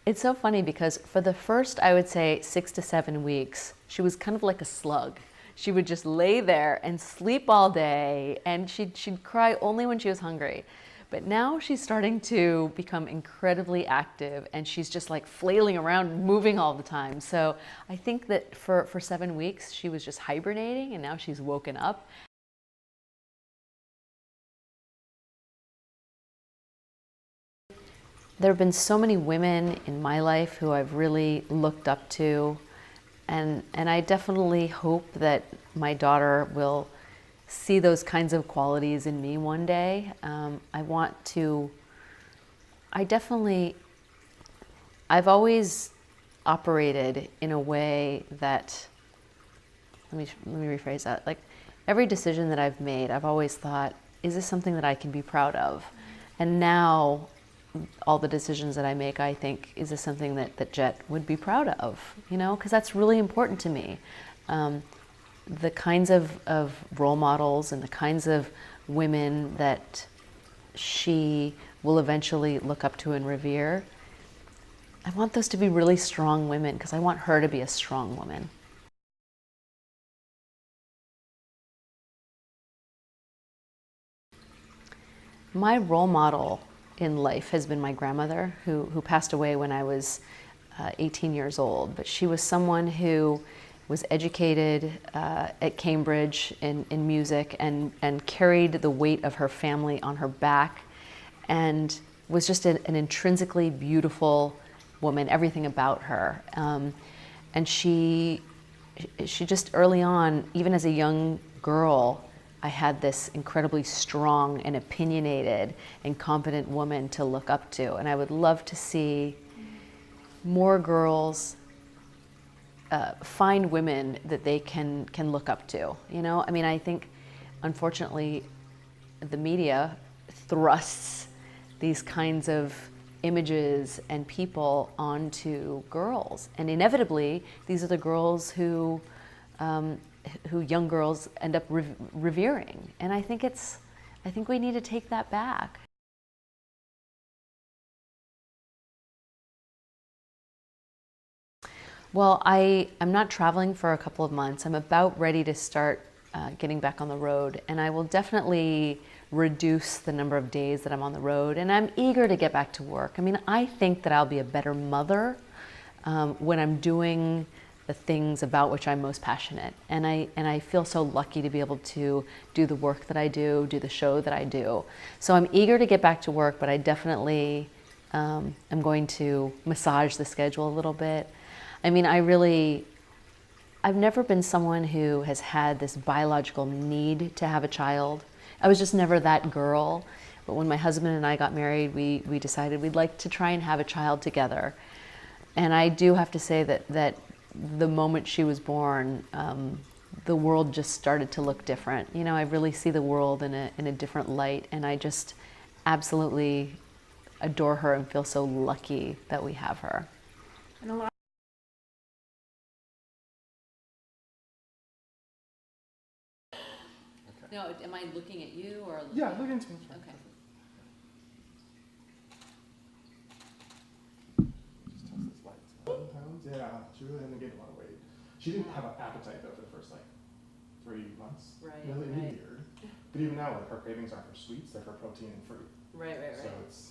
It's so funny because for the first, I would say 6 to 7 weeks, she was kind of like a slug. She would just lay there and sleep all day, and she'd cry only when she was hungry. But now she's starting to become incredibly active, and she's just like flailing around, moving all the time. So I think that for 7 weeks, she was just hibernating, and now she's woken up. There have been so many women in my life who I've really looked up to, and I definitely hope that my daughter will see those kinds of qualities in me one day. I've always operated in a way that, let me rephrase that, like every decision that I've made, I've always thought, is this something that I can be proud of? And now, all the decisions that I make, I think, is this something that Jett would be proud of, you know, because that's really important to me. The kinds of role models and the kinds of women that she will eventually look up to and revere, I want those to be really strong women because I want her to be a strong woman. My role model in life has been my grandmother, who passed away when I was 18 years old. But she was someone who was educated at Cambridge in music and carried the weight of her family on her back and was just an intrinsically beautiful woman, everything about her. And she just early on, even as a young girl, I had this incredibly strong and opinionated and competent woman to look up to. And I would love to see more girls find women that they can look up to. You know, I mean, I think, unfortunately, the media thrusts these kinds of images and people onto girls. And inevitably, these are the girls who young girls end up revering. And I think we need to take that back. Well, I'm not traveling for a couple of months. I'm about ready to start getting back on the road, and I will definitely reduce the number of days that I'm on the road, and I'm eager to get back to work. I mean, I think that I'll be a better mother when I'm doing the things about which I'm most passionate. And I feel so lucky to be able to do the work that I do the show that I do. So I'm eager to get back to work, but I definitely am going to massage the schedule a little bit. I mean, I've never been someone who has had this biological need to have a child. I was just never that girl. But when my husband and I got married, we decided we'd like to try and have a child together. And I do have to say that the moment she was born, the world just started to look different. You know, I really see the world in a different light, and I just absolutely adore her and feel so lucky that we have her. And a lot. No, am I looking at you or? Yeah, look into me. Okay. Just test this light. 11 pounds? Yeah, she really hadn't gained a lot of weight. She didn't have an appetite though for the first 3 months. Right. Really right. weird. But even now, her cravings aren't for sweets; they're for protein and fruit. Right. So it's